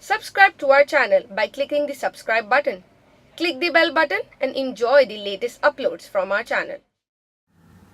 Subscribe to our channel by clicking the subscribe button. Click the bell button and enjoy the latest uploads from our channel.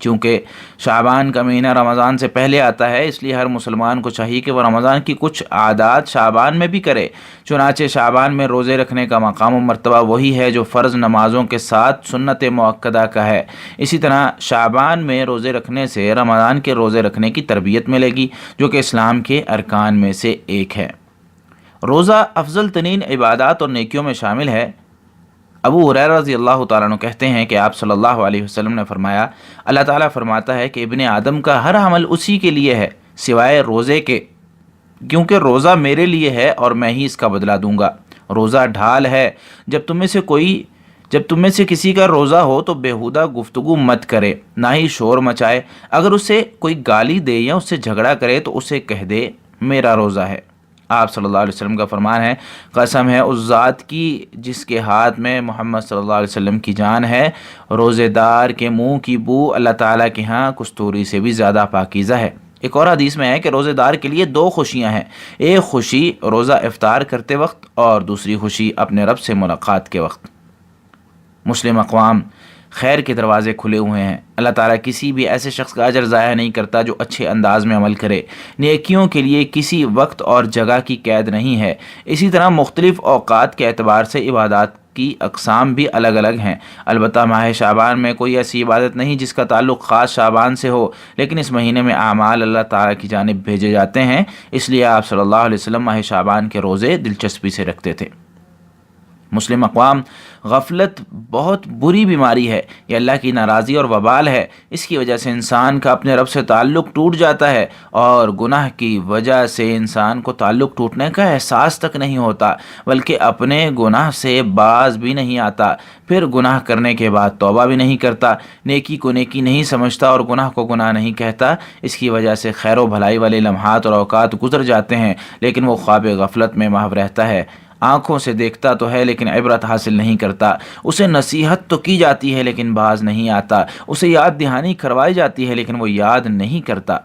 چونکہ شعبان کا مہینہ رمضان سے پہلے آتا ہے، اس لیے ہر مسلمان کو چاہیے کہ وہ رمضان کی کچھ عادات شعبان میں بھی کرے۔ چنانچہ شعبان میں روزے رکھنے کا مقام و مرتبہ وہی ہے جو فرض نمازوں کے ساتھ سنت مؤکدہ کا ہے۔ اسی طرح شعبان میں روزے رکھنے سے رمضان کے روزے رکھنے کی تربیت ملے گی، جو کہ اسلام کے ارکان میں سے ایک ہے۔ روزہ افضل ترین عبادات اور نیکیوں میں شامل ہے۔ ابو ہریرہ رضی اللہ تعالیٰ عنہ کہتے ہیں کہ آپ صلی اللہ علیہ وسلم نے فرمایا، اللہ تعالیٰ فرماتا ہے کہ ابن آدم کا ہر عمل اسی کے لیے ہے سوائے روزے کے، کیونکہ روزہ میرے لیے ہے اور میں ہی اس کا بدلہ دوں گا۔ روزہ ڈھال ہے، جب تم میں سے کسی کا روزہ ہو تو بیہودہ گفتگو مت کرے، نہ ہی شور مچائے۔ اگر اسے کوئی گالی دے یا اس سے جھگڑا کرے تو اسے کہہ دے میرا روزہ ہے۔ آپ صلی اللہ علیہ وسلم کا فرمان ہے، قسم ہے اس ذات کی جس کے ہاتھ میں محمد صلی اللہ علیہ وسلم کی جان ہے، روزے دار کے منہ کی بو اللہ تعالیٰ کے ہاں کستوری سے بھی زیادہ پاکیزہ ہے۔ ایک اور حدیث میں ہے کہ روزے دار کے لیے 2 خوشیاں ہیں، ایک خوشی روزہ افطار کرتے وقت اور دوسری خوشی اپنے رب سے ملاقات کے وقت۔ مسلم اقوام خیر کے دروازے کھلے ہوئے ہیں۔ اللہ تعالیٰ کسی بھی ایسے شخص کا اجر ضائع نہیں کرتا جو اچھے انداز میں عمل کرے۔ نیکیوں کے لیے کسی وقت اور جگہ کی قید نہیں ہے۔ اسی طرح مختلف اوقات کے اعتبار سے عبادات کی اقسام بھی الگ الگ ہیں۔ البتہ ماہ شعبان میں کوئی ایسی عبادت نہیں جس کا تعلق خاص شعبان سے ہو، لیکن اس مہینے میں اعمال اللہ تعالیٰ کی جانب بھیجے جاتے ہیں، اس لیے آپ صلی اللہ علیہ وسلم ماہ شعبان کے روزے دلچسپی سے رکھتے تھے۔ مسلم اقوام، غفلت بہت بری بیماری ہے، یہ اللہ کی ناراضی اور وبال ہے۔ اس کی وجہ سے انسان کا اپنے رب سے تعلق ٹوٹ جاتا ہے، اور گناہ کی وجہ سے انسان کو تعلق ٹوٹنے کا احساس تک نہیں ہوتا، بلکہ اپنے گناہ سے باز بھی نہیں آتا، پھر گناہ کرنے کے بعد توبہ بھی نہیں کرتا، نیکی کو نیکی نہیں سمجھتا اور گناہ کو گناہ نہیں کہتا۔ اس کی وجہ سے خیر و بھلائی والے لمحات اور اوقات گزر جاتے ہیں، لیکن وہ خواب غفلت میں محو رہتا ہے۔ آنکھوں سے دیکھتا تو ہے لیکن عبرت حاصل نہیں کرتا، اسے نصیحت تو کی جاتی ہے لیکن باز نہیں آتا، اسے یاد دہانی کروائی جاتی ہے لیکن وہ یاد نہیں کرتا۔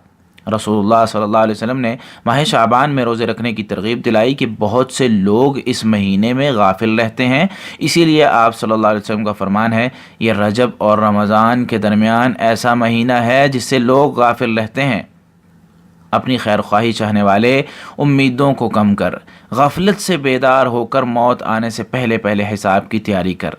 رسول اللہ صلی اللہ علیہ وسلم نے ماہ شعبان میں روزے رکھنے کی ترغیب دلائی کہ بہت سے لوگ اس مہینے میں غافل رہتے ہیں، اسی لیے آپ صلی اللہ علیہ وسلم کا فرمان ہے، یہ رجب اور رمضان کے درمیان ایسا مہینہ ہے جس سے لوگ غافل رہتے ہیں۔ اپنی خیر خواہی چاہنے والے، امیدوں کو کم کر، غفلت سے بیدار ہو کر موت آنے سے پہلے حساب کی تیاری کر،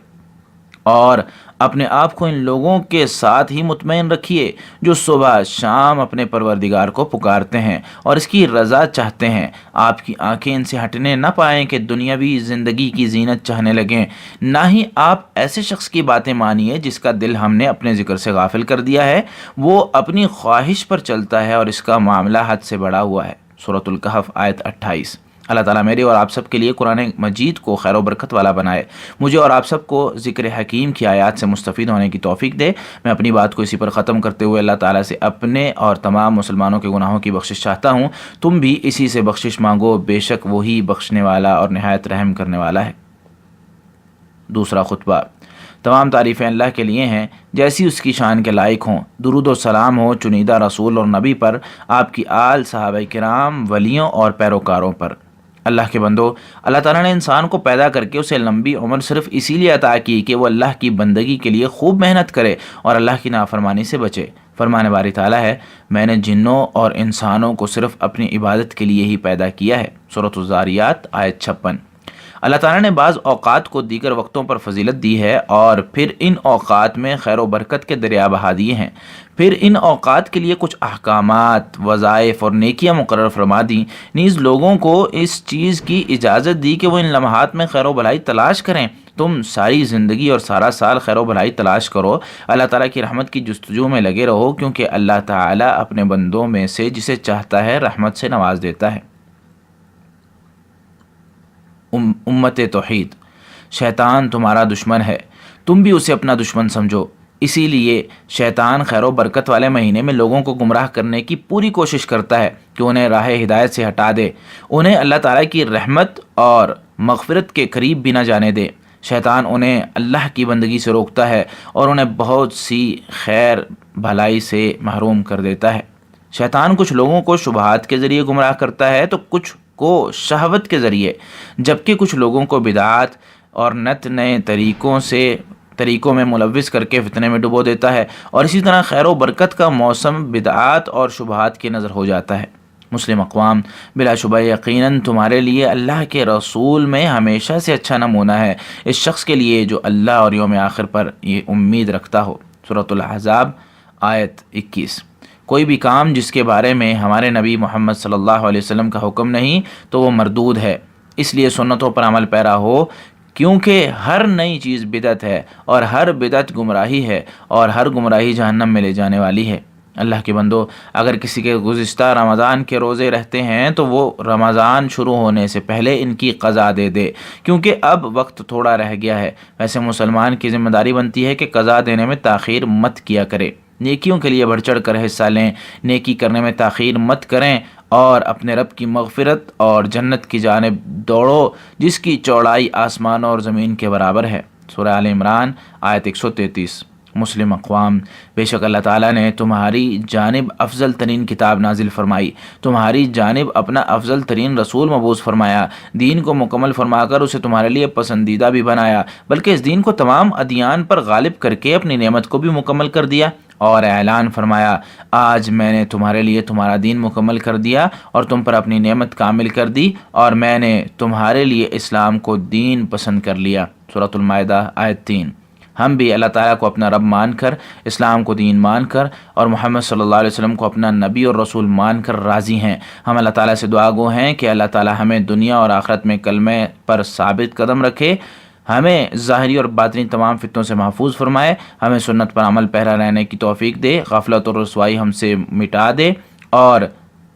اور اپنے آپ کو ان لوگوں کے ساتھ ہی مطمئن رکھیے جو صبح شام اپنے پروردگار کو پکارتے ہیں اور اس کی رضا چاہتے ہیں۔ آپ کی آنکھیں ان سے ہٹنے نہ پائیں کہ دنیاوی زندگی کی زینت چاہنے لگیں، نہ ہی آپ ایسے شخص کی باتیں مانیے جس کا دل ہم نے اپنے ذکر سے غافل کر دیا ہے، وہ اپنی خواہش پر چلتا ہے اور اس کا معاملہ حد سے بڑا ہوا ہے۔ سورۃ الکہف آیت 28۔ اللہ تعالیٰ میرے اور آپ سب کے لیے قرآن مجید کو خیر و برکت والا بنائے، مجھے اور آپ سب کو ذکر حکیم کی آیات سے مستفید ہونے کی توفیق دے۔ میں اپنی بات کو اسی پر ختم کرتے ہوئے اللہ تعالیٰ سے اپنے اور تمام مسلمانوں کے گناہوں کی بخشش چاہتا ہوں۔ تم بھی اسی سے بخشش مانگو، بے شک وہی بخشنے والا اور نہایت رحم کرنے والا ہے۔ دوسرا خطبہ۔ تمام تعریفیں اللہ کے لیے ہیں جیسی اس کی شان کے لائق ہوں۔ درود و سلام ہو چنیدہ رسول اور نبی پر، آپ کی آل، صحابہ کرام، ولیوں اور پیروکاروں پر۔ اللہ کے بندو، اللہ تعالیٰ نے انسان کو پیدا کر کے اسے لمبی عمر صرف اسی لیے عطا کی کہ وہ اللہ کی بندگی کے لیے خوب محنت کرے اور اللہ کی نافرمانی سے بچے۔ فرمان باری تعالیٰ ہے، میں نے جنوں اور انسانوں کو صرف اپنی عبادت کے لیے ہی پیدا کیا ہے۔ سورۃ الذاریات آیت 56۔ اللہ تعالیٰ نے بعض اوقات کو دیگر وقتوں پر فضیلت دی ہے اور پھر ان اوقات میں خیر و برکت کے دریا بہا دیے ہیں، پھر ان اوقات کے لیے کچھ احکامات، وظائف اور نیکیاں مقرر فرما دیں، نیز لوگوں کو اس چیز کی اجازت دی کہ وہ ان لمحات میں خیر و بھلائی تلاش کریں۔ تم ساری زندگی اور سارا سال خیر و بھلائی تلاش کرو، اللہ تعالیٰ کی رحمت کی جستجو میں لگے رہو، کیونکہ اللہ تعالیٰ اپنے بندوں میں سے جسے چاہتا ہے رحمت سے نواز دیتا ہے۔ امت توحید، شیطان تمہارا دشمن ہے، تم بھی اسے اپنا دشمن سمجھو، اسی لیے شیطان خیر و برکت والے مہینے میں لوگوں کو گمراہ کرنے کی پوری کوشش کرتا ہے کہ انہیں راہ ہدایت سے ہٹا دے، انہیں اللہ تعالیٰ کی رحمت اور مغفرت کے قریب بھی نہ جانے دے۔ شیطان انہیں اللہ کی بندگی سے روکتا ہے اور انہیں بہت سی خیر بھلائی سے محروم کر دیتا ہے۔ شیطان کچھ لوگوں کو شبہات کے ذریعے گمراہ کرتا ہے تو کچھ کو شہوت کے ذریعے، جبکہ کچھ لوگوں کو بدعات اور نت نئے طریقوں سے طریقوں میں ملوث کر کے فتنے میں ڈبو دیتا ہے، اور اسی طرح خیر و برکت کا موسم بدعات اور شبہات کی نظر ہو جاتا ہے۔ مسلم اقوام: بلا شبہ یقیناً تمہارے لیے اللہ کے رسول میں ہمیشہ سے اچھا نمونہ ہے اس شخص کے لیے جو اللہ اور یوم آخر پر یہ امید رکھتا ہو۔ سورۃ الاحزاب آیت 21۔ کوئی بھی کام جس کے بارے میں ہمارے نبی محمد صلی اللہ علیہ وسلم کا حکم نہیں تو وہ مردود ہے، اس لیے سنتوں پر عمل پیرا ہو، کیونکہ ہر نئی چیز بدعت ہے اور ہر بدعت گمراہی ہے اور ہر گمراہی جہنم میں لے جانے والی ہے۔ اللہ کے بندو، اگر کسی کے گزشتہ رمضان کے روزے رہتے ہیں تو وہ رمضان شروع ہونے سے پہلے ان کی قضا دے دے، کیونکہ اب وقت تھوڑا رہ گیا ہے۔ ویسے مسلمان کی ذمہ داری بنتی ہے کہ قضا دینے میں تاخیر مت کیا کرے، نیکیوں کے لیے بڑھ چڑھ کر حصہ لیں، نیکی کرنے میں تاخیر مت کریں اور اپنے رب کی مغفرت اور جنت کی جانب دوڑو جس کی چوڑائی آسمان اور زمین کے برابر ہے۔ سورہ آل عمران آیت 133۔ مسلم اقوام: بے شک اللہ تعالیٰ نے تمہاری جانب افضل ترین کتاب نازل فرمائی، تمہاری جانب اپنا افضل ترین رسول مبعوث فرمایا، دین کو مکمل فرما کر اسے تمہارے لیے پسندیدہ بھی بنایا، بلکہ اس دین کو تمام ادیان پر غالب کر کے اپنی نعمت کو بھی مکمل کر دیا، اور اعلان فرمایا آج میں نے تمہارے لیے تمہارا دین مکمل کر دیا اور تم پر اپنی نعمت کامل کر دی، اور میں نے تمہارے لیے اسلام کو دین پسند کر لیا۔ سورۃ المائدہ آیت 3۔ ہم بھی اللہ تعالیٰ کو اپنا رب مان کر، اسلام کو دین مان کر اور محمد صلی اللہ علیہ وسلم کو اپنا نبی اور رسول مان کر راضی ہیں۔ ہم اللہ تعالیٰ سے دعا گو ہیں کہ اللہ تعالیٰ ہمیں دنیا اور آخرت میں کلمے پر ثابت قدم رکھے، ہمیں ظاہری اور باطنی تمام فتنوں سے محفوظ فرمائے، ہمیں سنت پر عمل پیرا رہنے کی توفیق دے، غفلت اور رسوائی ہم سے مٹا دے، اور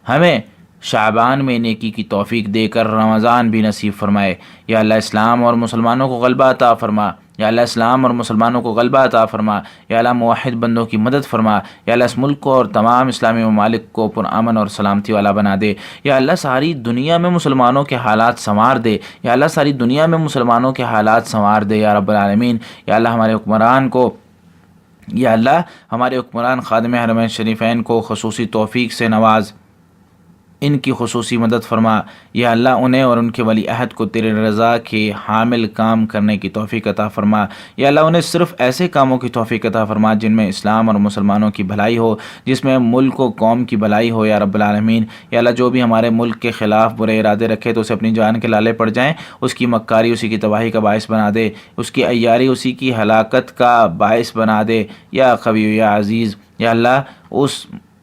ہمیں شعبان میں نیکی کی توفیق دے کر رمضان بھی نصیب فرمائے۔ یا اللہ اسلام اور مسلمانوں کو غلبہ عطا فرما، یا اللہ اسلام اور مسلمانوں کو غلبہ عطا فرما، یا اللہ موحد بندوں کی مدد فرما، یا اللہ اس ملک کو اور تمام اسلامی ممالک کو پرامن اور سلامتی والا بنا دے، یا اللہ ساری دنیا میں مسلمانوں کے حالات سنوار دے، یا اللہ ساری دنیا میں مسلمانوں کے حالات سنوار دے یا رب العالمین۔ یا اللہ ہمارے حکمران کو، یا اللہ ہمارے حکمران خادم حرمین شریفین کو خصوصی توفیق سے نواز، ان کی خصوصی مدد فرما، یا اللہ انہیں اور ان کے ولی عہد کو تیرے رضا کے حامل کام کرنے کی توفیق عطا فرما، یا اللہ انہیں صرف ایسے کاموں کی توفیق عطا فرما جن میں اسلام اور مسلمانوں کی بھلائی ہو، جس میں ملک و قوم کی بھلائی ہو یا رب العالمین۔ یا اللہ جو بھی ہمارے ملک کے خلاف برے ارادے رکھے تو اسے اپنی جان کے لالے پڑ جائیں، اس کی مکاری اسی کی تباہی کا باعث بنا دے، اس کی عیاری اسی کی ہلاکت کا باعث بنا دے، یا قوی یا عزیز۔ یا اللہ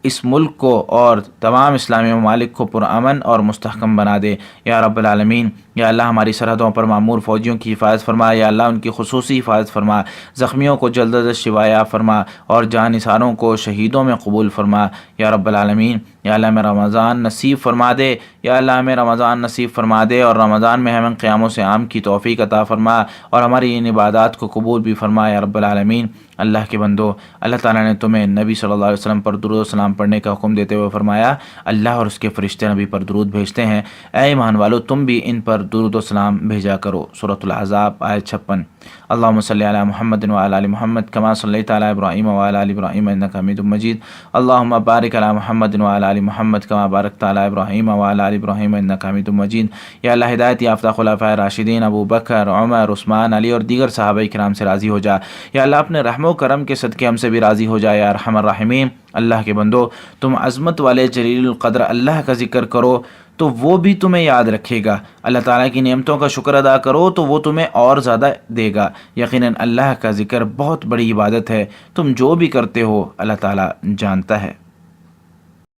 اس ملک کو اور تمام اسلامی ممالک کو پرامن اور مستحکم بنا دے یا رب العالمین۔ یا اللہ ہماری سرحدوں پر معمور فوجیوں کی حفاظت فرما، یا اللہ ان کی خصوصی حفاظت فرما، زخمیوں کو جلد از جلد شفا یاب فرما اور جاں نثاروں کو شہیدوں میں قبول فرما یا رب العالمین۔ یا اللہ ہمیں رمضان نصیب فرما دے، یا اللہ ہمیں رمضان نصیب فرما دے اور رمضان میں ہمیں قیام و صیام کی توفیق عطا فرما اور ہماری ان عبادات کو قبول بھی فرما یا رب العالمین۔ اللہ کے بندو، اللہ تعالیٰ نے تمہیں نبی صلی اللہ علیہ وسلم پر درود و سلام پڑھنے کا حکم دیتے ہوئے فرمایا اللہ اور اس کے فرشتے نبی پر درود بھیجتے ہیں، اے ایمان والو تم بھی ان پر درود و سلام بھیجا کرو۔ سورۃ الاحزاب آیت 56۔ اللہم صلی علی محمد وعلی آل محمد کما صلیت علی ابراہیم وعلی آل ابراہیم انک حمید مجید۔ اللہم بارک علی محمد وعلی آل محمد کما بارکت علی ابراہیم وعلی آل ابراہیم انک حمید مجید۔ یا اللہ ہدایت یافتہ خلفائے راشدین ابو بکر، عمر، عثمان، علی اور دیگر صحابہ کرام سے راضی ہو جا۔ یا اللہ اپنے رحم و کرم کے صدقے ہم سے بھی راضی ہو جائے یا ارحم الراحمین۔ اللہ کے بندو، تم عظمت والے جلیل القدر اللہ کا ذکر کرو تو وہ بھی تمہیں یاد رکھے گا، اللہ تعالیٰ کی نعمتوں کا شکر ادا کرو تو وہ تمہیں اور زیادہ دے گا۔ یقیناً اللہ کا ذکر بہت بڑی عبادت ہے، تم جو بھی کرتے ہو اللہ تعالیٰ جانتا ہے۔